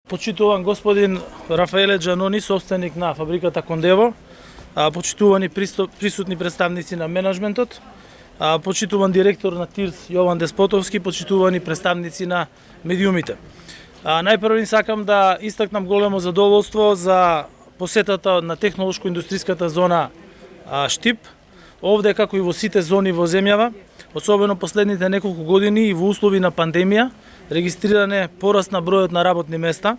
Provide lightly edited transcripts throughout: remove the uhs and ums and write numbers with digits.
Почитуван господин Рафаеле Джанони, собственик на фабриката Кондево, почитувани присутни представници на менеджментот, почитуван директор на ТИРС Јован Деспотовски, почитувани представници на медиумите. Најпрво сакам да истакнам големо задоволство за посетата на технолошко-индустријската зона Штип, овде како и во сите зони во земјава, особено последните неколку години и во услови на пандемија, регистриран е пораст на бројот на работни места,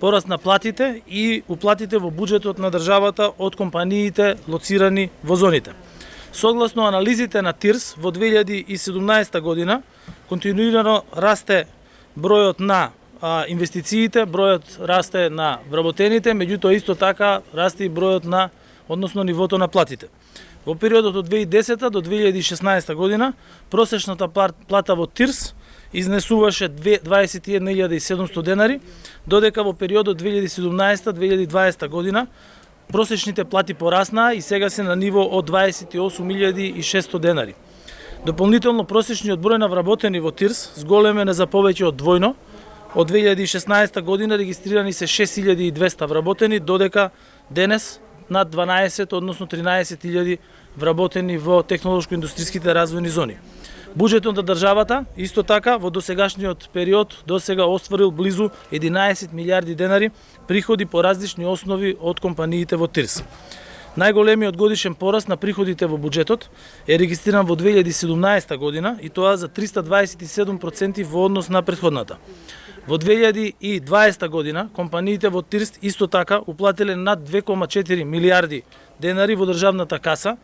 пораст на платите и уплатите во буџетот на државата од компаниите лоцирани во зоните. Согласно анализите на ТИРС, во 2017 година континуирано расте бројот на инвестициите, бројот расте на вработените, меѓутоа исто така расте и бројот на, односно нивото на платите. Во периодот од 2010 до 2016 година просечната плата во ТИРС изнесуваше 21.700 денари, додека во периодот 2017-2020 година просечните плати пораснаа и сега се на ниво од 28.600 денари. Дополнително просечниот број на вработени во ТИРС зголемен е за повеќе од двојно. Од 2016 година регистрирани се 6.200 вработени, додека денес над 12, односно 13.000 вработени во технолошко-индустријските развојни зони. Буџетот на државата, исто така, во досегашниот период досега остварил близу 11 милиарди денари приходи по различни основи од компаниите во ТИРС. Најголемиот годишен пораст на приходите во буџетот е регистриран во 2017 година и тоа за 327% во однос на претходната. Во 2020 година компаниите во ТИРС исто така уплатиле над 2,4 милиарди денари во државната каса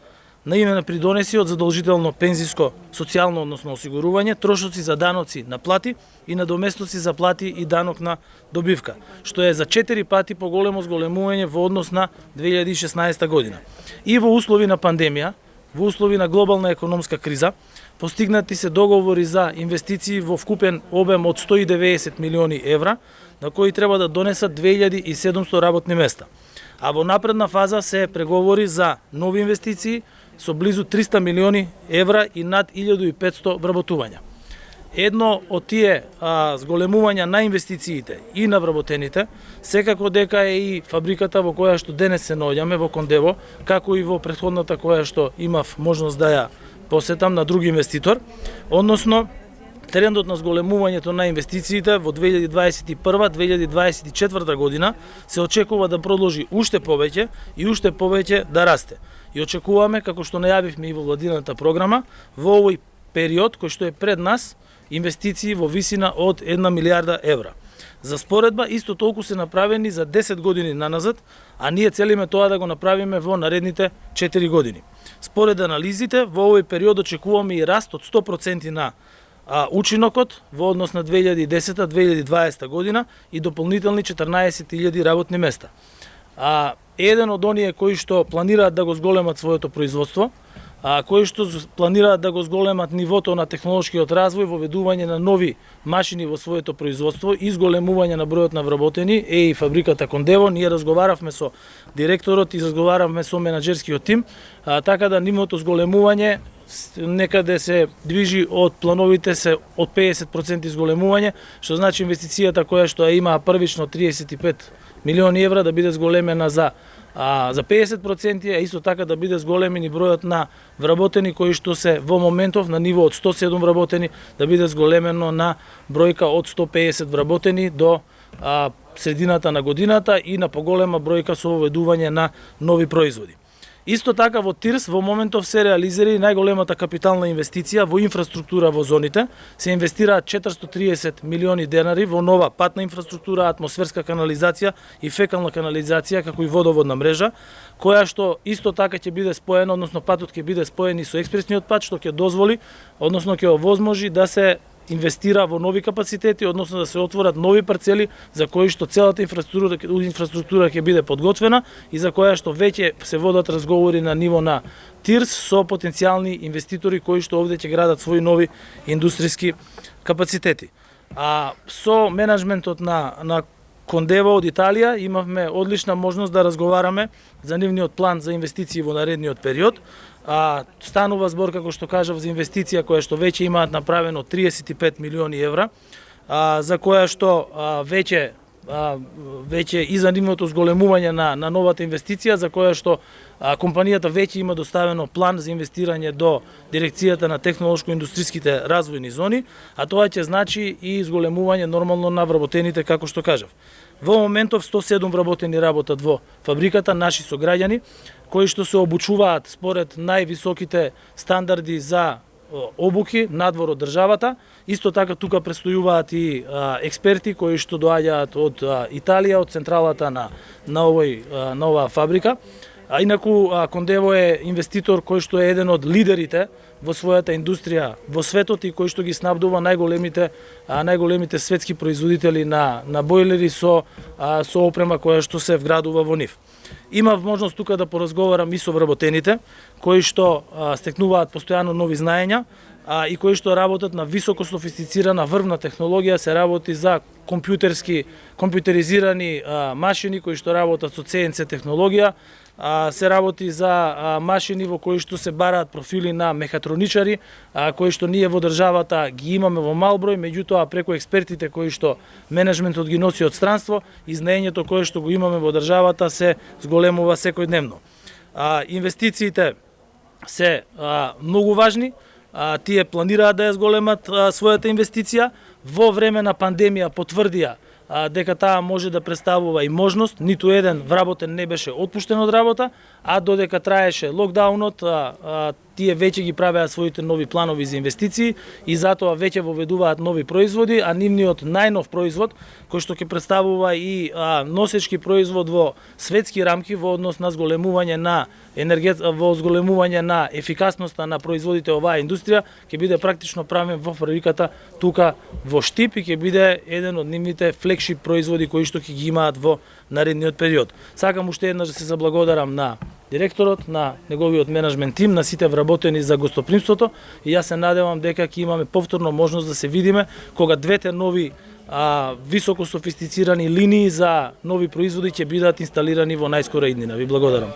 на име на придонеси од задолжително пензиско социјално односно осигурување, трошоци за даноци на плати и надоместоци за плати и данок на добивка, што е за 4 пати поголемо зголемување во однос на 2016 година. И во услови на пандемија, во услови на глобална економска криза, постигнати се договори за инвестиции во вкупен обем од 190 милиони евра, на кои треба да донесат 2700 работни места. А во напредна фаза се преговори за нови инвестиции со близу 300 милиони евра и над 1500 вработувања. Едно од тие зголемувања на инвестициите и на вработените, секако дека е и фабриката во која што денес се наоѓаме во Кондево, како и во претходната која што имав можност да ја посетам на друг инвеститор, односно трендот на зголемувањето на инвестициите во 2021-2024 година се очекува да продолжи уште повеќе и уште повеќе да расте. И очекуваме, како што најавивме и во владината програма, во овој период кој што е пред нас, инвестиции во висина од 1 милиарда евра. За споредба, исто толку се направени за 10 години наназад, а ние целиме тоа да го направиме во наредните 4 години. Според анализите, во овој период очекуваме и раст од 100% на учинокот во однос на 2010-2020 година и дополнителни 14.000 работни места. Еден од оние кои што планираат да го зголемат своето производство, кои што планираат да го зголемат нивото на технолошкиот развој, воведување на нови машини во своето производство и зголемување на бројот на вработени е и фабриката Кондево. Ние разговаравме со директорот и разговаравме со менаџерскиот тим, така да нивото зголемување некаде се движи од плановите се од 50% зголемување, што значи инвестицијата која што ја имаа првично 35 милиони евра да биде зголемена за 50%, а исто така да биде зголемен и бројот на вработени кои што се во моментов на ниво од 107 вработени да биде зголемено на бројка од 150 вработени до средината на годината и на поголема бројка со воведување на нови производи. Исто така во ТИРС во моментов се реализира и најголемата капитална инвестиција во инфраструктура во зоните. Се инвестираат 430 милиони денари во нова патна инфраструктура, атмосферска канализација и фекална канализација, како и водоводна мрежа, која што исто така ќе биде споена, односно патот ќе биде споен и со експресниот пат, што ќе дозволи, односно ќе овозможи да се инвестира во нови капацитети, односно да се отворат нови парцели за кои што целата инфраструктура ќе биде подготвена и за која што веќе се водат разговори на ниво на ТИРС со потенцијални инвеститори кои што овде ќе градат своји нови индустријски капацитети. Со менеджментот на Кондево од Италија имавме одлична можност да разговараме за нивниот план за инвестиции во наредниот период. Станува збор, како што кажав, за инвестиција која што веќе имаат направено 35 милиони евра, за која што веќе веќе и за нивното зголемување на новата инвестиција, за која што компанијата веќе има доставено план за инвестирање до дирекцијата на технолошко-индустриските развојни зони, а тоа ќе значи и зголемување нормално на вработените, како што кажав. Во моментов 107 вработени работат во фабриката, наши сограѓани, кои што се обучуваат според највисоките стандарди за обуки надвор од државата. Исто така тука престојуваат и експерти кои што доаѓаат од Италија, од централата на оваа фабрика. А инаку Кондево е инвеститор кој што е еден од лидерите во својата индустрија во светот и кој што ги снабдува најголемите светски производители на бойлери со опрема која што се вградува во нив. Имав можност тука да поразговарам и со вработените, кои што стекнуваат постојано нови знаења и кои што работат на високо софистицирана врвна технологија, се работи за компјутеризирани машини кои што работат со CNC технологија, се работи за машини во кои што се бараат профили на мехатроничари, кои што ние во државата ги имаме во мал број, меѓутоа преку експертите кои што менеджментот ги носи од странство, и знаењето кое што го имаме во државата се зголемува секојдневно. Инвестициите се многу важни, тие планираат да ја зголемат својата инвестиција. Во време на пандемија потврдија дека таа може да представува и можност. Ниту еден вработен не беше отпуштен од работа, а додека траеше локдаунот, тие веќе ги правеа своите нови планови за инвестиции и затоа веќе воведуваат нови производи, а нивниот најнов производ, кој што ќе представува и носечки производ во светски рамки во однос на зголемување на ефикасноста на производите оваа индустрија, ќе биде практично правен во фабриката тука во Штип и ќе биде еден од нивните флекшип производи кои што ќе ги имаат во наредниот период. Сакам уште еднаш да се заблагодарам на директорот, на неговиот менеджмент тим, на сите вработени за гостопримството, и јас се надевам дека ќе имаме повторно можност да се видиме кога двете нови високо софистицирани линии за нови производи ќе бидат инсталирани во најскора иднина. Ви благодарам.